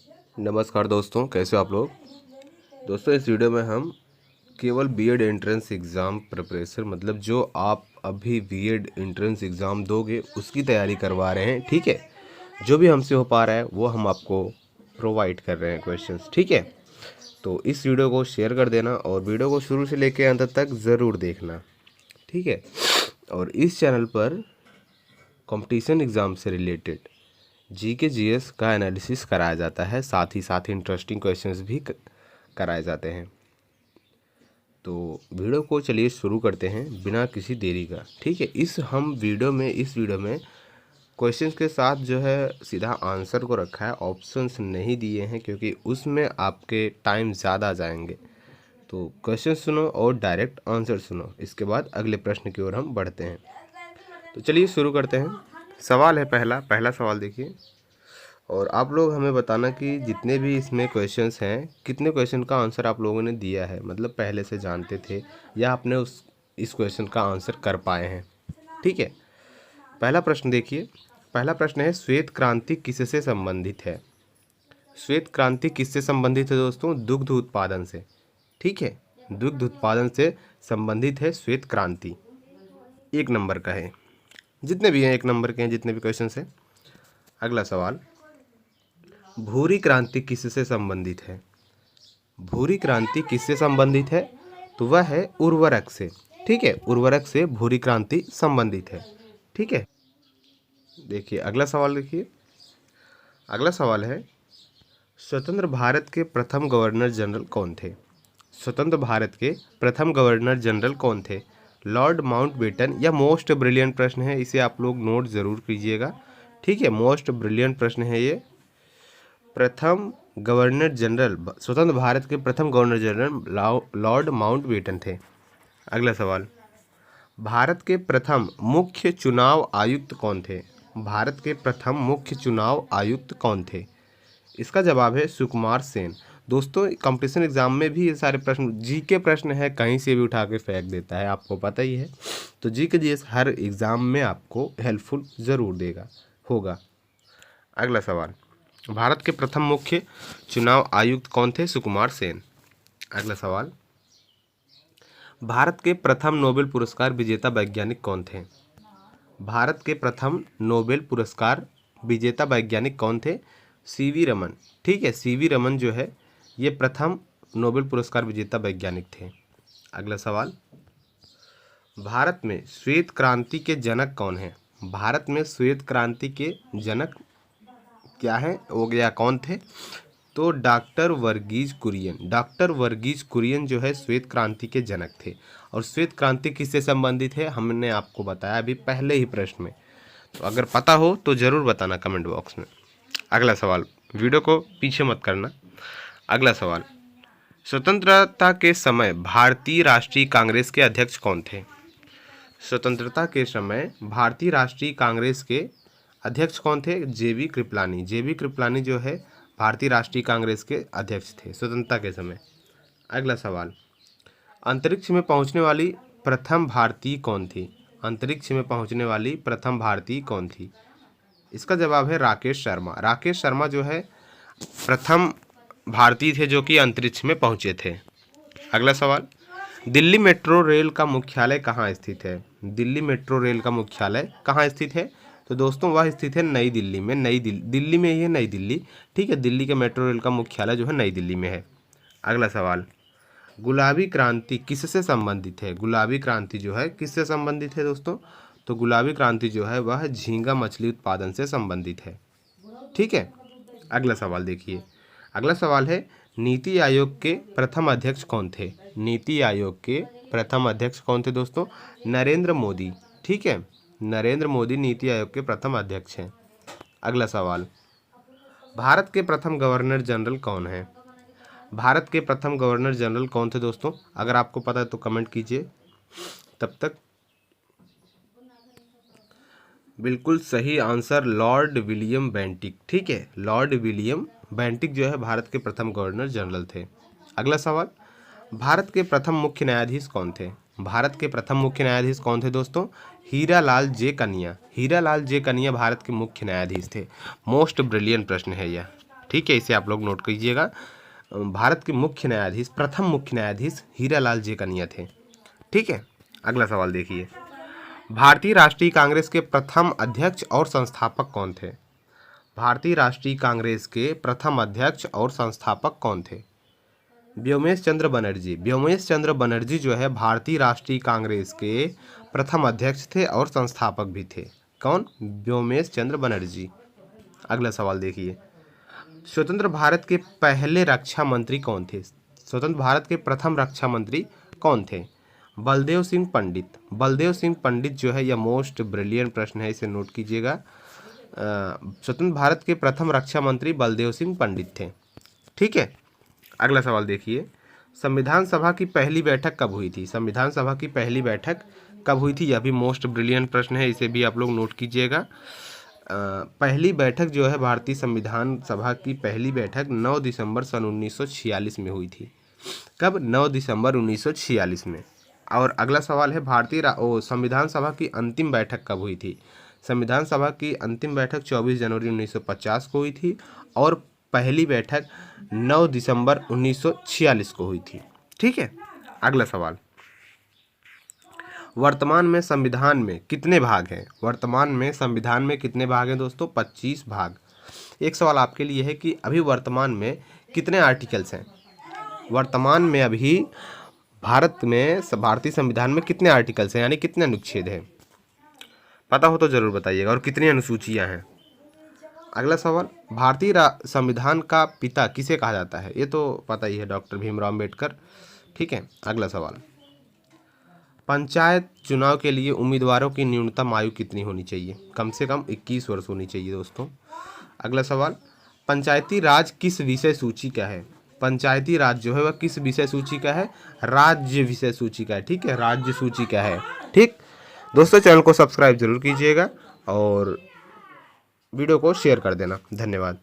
नमस्कार दोस्तों, कैसे हो आप लोग। दोस्तों, इस वीडियो में हम केवल बीएड एंट्रेंस एग्ज़ाम प्रिपरेशन मतलब जो आप अभी बीएड एंट्रेंस एग्ज़ाम दोगे उसकी तैयारी करवा रहे हैं। ठीक है, जो भी हमसे हो पा रहा है वो हम आपको प्रोवाइड कर रहे हैं क्वेश्चंस। ठीक है, तो इस वीडियो को शेयर कर देना और वीडियो को शुरू से लेकर अंत तक ज़रूर देखना। ठीक है, और इस चैनल पर कंपटीशन एग्ज़ाम से रिलेटेड जीके जीएस का एनालिसिस कराया जाता है, साथ ही साथ इंटरेस्टिंग क्वेश्चंस भी कराए जाते हैं। तो वीडियो को चलिए शुरू करते हैं बिना किसी देरी का। ठीक है, इस वीडियो में क्वेश्चंस के साथ जो है सीधा आंसर को रखा है, ऑप्शंस नहीं दिए हैं क्योंकि उसमें आपके टाइम ज़्यादा जाएंगे। तो क्वेश्चन सुनो और डायरेक्ट आंसर सुनो, इसके बाद अगले प्रश्न की ओर हम बढ़ते हैं। तो चलिए शुरू करते हैं। सवाल है पहला सवाल देखिए, और आप लोग हमें बताना कि जितने भी इसमें क्वेश्चंस हैं कितने क्वेश्चन का आंसर आप लोगों ने दिया है, मतलब पहले से जानते थे या आपने इस क्वेश्चन का आंसर कर पाए हैं। ठीक है, पहला प्रश्न देखिए। पहला प्रश्न है, श्वेत क्रांति किससे संबंधित है। श्वेत क्रांति किससे संबंधित है दोस्तों? दुग्ध उत्पादन से। ठीक है, दुग्ध उत्पादन से संबंधित है श्वेत क्रांति। एक नंबर का है, जितने भी हैं एक नंबर के हैं, जितने भी क्वेश्चन हैं। अगला सवाल, भूरी क्रांति किससे संबंधित है। भूरी क्रांति किससे संबंधित है? तो वह है उर्वरक से। ठीक है, उर्वरक से भूरी क्रांति संबंधित है। ठीक है, देखिए अगला सवाल देखिए। अगला सवाल है, स्वतंत्र भारत के प्रथम गवर्नर जनरल कौन थे। स्वतंत्र भारत के प्रथम गवर्नर जनरल कौन थे? Lord Mountbatten. या मोस्ट ब्रिलियंट प्रश्न है, इसे आप लोग नोट ज़रूर कीजिएगा। ठीक है, मोस्ट ब्रिलियंट प्रश्न है ये। प्रथम गवर्नर जनरल, स्वतंत्र भारत के प्रथम गवर्नर जनरल लॉर्ड माउंटबेटन थे। अगला सवाल, भारत के प्रथम मुख्य चुनाव आयुक्त कौन थे। भारत के प्रथम मुख्य चुनाव आयुक्त कौन थे? इसका जवाब है सुकुमार सेन। दोस्तों, कंपटीशन एग्जाम में भी ये सारे प्रश्न जीके प्रश्न है, कहीं से भी उठा के फेंक देता है, आपको पता ही है। तो जीके जीएस हर एग्जाम में आपको हेल्पफुल ज़रूर होगा। अगला सवाल, भारत के प्रथम मुख्य चुनाव आयुक्त कौन थे? सुकुमार सेन। अगला सवाल, भारत के प्रथम नोबेल पुरस्कार विजेता वैज्ञानिक कौन थे? भारत के प्रथम नोबेल पुरस्कार विजेता वैज्ञानिक कौन थे? सीवी रमन। ठीक है, सीवी रमन जो है ये प्रथम नोबेल पुरस्कार विजेता वैज्ञानिक थे। अगला सवाल, भारत में श्वेत क्रांति के जनक कौन है? भारत में श्वेत क्रांति के जनक क्या है, हो गया कौन थे? तो डॉक्टर वर्गीज कुरियन। डॉक्टर वर्गीज कुरियन जो है श्वेत क्रांति के जनक थे। और श्वेत क्रांति किससे संबंधित है हमने आपको बताया अभी पहले ही प्रश्न में, तो अगर पता हो तो ज़रूर बताना कमेंट बॉक्स में। अगला सवाल, वीडियो को पीछे मत करना। अगला सवाल, स्वतंत्रता के समय भारतीय राष्ट्रीय कांग्रेस के अध्यक्ष कौन थे? स्वतंत्रता के समय भारतीय राष्ट्रीय कांग्रेस के अध्यक्ष कौन थे? जेबी कृपलानी। जेबी कृपलानी जो है भारतीय राष्ट्रीय कांग्रेस के अध्यक्ष थे स्वतंत्रता के समय। अगला सवाल, अंतरिक्ष में पहुंचने वाली प्रथम भारतीय कौन थी? अंतरिक्ष में पहुंचने वाली प्रथम भारतीय कौन थी? इसका जवाब है राकेश शर्मा। राकेश शर्मा जो है प्रथम भारतीय थे जो कि अंतरिक्ष में पहुंचे थे। अगला सवाल, दिल्ली मेट्रो रेल का मुख्यालय कहाँ स्थित है? दिल्ली मेट्रो रेल का मुख्यालय कहाँ स्थित है? तो दोस्तों वह स्थित है नई दिल्ली में। दिल्ली में ही है नई दिल्ली। ठीक है, दिल्ली के मेट्रो रेल का मुख्यालय जो है नई दिल्ली में है। अगला सवाल, गुलाबी क्रांति किससे संबंधित है? गुलाबी क्रांति जो है किससे संबंधित है दोस्तों? तो गुलाबी क्रांति जो है वह झींगा मछली उत्पादन से संबंधित है। ठीक है, अगला सवाल देखिए। अगला सवाल है, नीति आयोग के प्रथम अध्यक्ष कौन थे? नीति आयोग के प्रथम अध्यक्ष कौन थे दोस्तों? नरेंद्र मोदी। ठीक है, नरेंद्र मोदी नीति आयोग के प्रथम अध्यक्ष हैं। अगला सवाल, भारत के प्रथम गवर्नर जनरल कौन है? भारत के प्रथम गवर्नर जनरल कौन थे दोस्तों? अगर आपको पता है तो कमेंट कीजिए। तब तक बिल्कुल सही आंसर लॉर्ड विलियम बेंटिक। ठीक है, लॉर्ड विलियम बेंटिक जो है भारत के प्रथम गवर्नर जनरल थे। अगला सवाल, भारत के प्रथम मुख्य न्यायाधीश कौन थे? भारत के प्रथम मुख्य न्यायाधीश कौन थे दोस्तों? हीरालाल जे कन्या। हीरालाल जे कन्या भारत के मुख्य न्यायाधीश थे। मोस्ट ब्रिलियंट प्रश्न है यह। ठीक। ठीक है, इसे आप लोग नोट कीजिएगा। भारत के मुख्य न्यायाधीश, प्रथम मुख्य न्यायाधीश हीरालाल जेकनिया थे। ठीक है, अगला सवाल देखिए, भारतीय राष्ट्रीय कांग्रेस के प्रथम अध्यक्ष और संस्थापक कौन थे? भारतीय राष्ट्रीय कांग्रेस के प्रथम अध्यक्ष और संस्थापक कौन थे? व्योमेश चंद्र बनर्जी। व्योमेश चंद्र बनर्जी जो है भारतीय राष्ट्रीय कांग्रेस के प्रथम अध्यक्ष थे और संस्थापक भी थे। कौन? व्योमेश चंद्र बनर्जी। अगला सवाल देखिए, स्वतंत्र भारत के पहले रक्षा मंत्री कौन थे? स्वतंत्र भारत के प्रथम रक्षा मंत्री कौन थे? बलदेव सिंह पंडित। बलदेव सिंह पंडित जो है, यह मोस्ट ब्रिलियंट प्रश्न है, इसे नोट कीजिएगा। स्वतंत्र भारत के प्रथम रक्षा मंत्री बलदेव सिंह पंडित थे। ठीक है, अगला सवाल देखिए, संविधान सभा की पहली बैठक कब हुई थी? संविधान सभा की पहली बैठक कब हुई थी? यह भी मोस्ट ब्रिलियंट प्रश्न है, इसे भी आप लोग नोट कीजिएगा। पहली बैठक जो है भारतीय संविधान सभा की पहली बैठक 9 दिसंबर सन 1946 में हुई थी। कब? 9 दिसंबर 1946 में। और अगला सवाल है, भारतीय संविधान सभा की अंतिम बैठक कब हुई थी? संविधान सभा की अंतिम बैठक 24 जनवरी 1950 को हुई थी और पहली बैठक 9 दिसंबर 1946 को हुई थी। ठीक है, अगला सवाल, वर्तमान में संविधान में कितने भाग हैं? वर्तमान में संविधान में कितने भाग हैं दोस्तों? 25 भाग। एक सवाल आपके लिए है कि अभी वर्तमान में कितने आर्टिकल्स हैं? वर्तमान में अभी भारतीय संविधान में कितने आर्टिकल्स हैं, यानी कितने अनुच्छेद हैं? पता हो तो जरूर बताइएगा। और कितनी अनुसूचियां हैं? अगला सवाल, भारतीय संविधान का पिता किसे कहा जाता है? ये तो पता ही है, डॉक्टर भीमराव अम्बेडकर। ठीक है, अगला सवाल, पंचायत चुनाव के लिए उम्मीदवारों की न्यूनतम आयु कितनी होनी चाहिए? कम से कम 21 वर्ष होनी चाहिए दोस्तों। अगला सवाल, पंचायती राज किस विषय सूची का है? पंचायती राज जो है वह किस विषय सूची का है? राज्य विषय सूची का है। ठीक है, राज्य सूची का है। ठीक दोस्तों, चैनल को सब्सक्राइब जरूर कीजिएगा और वीडियो को शेयर कर देना। धन्यवाद।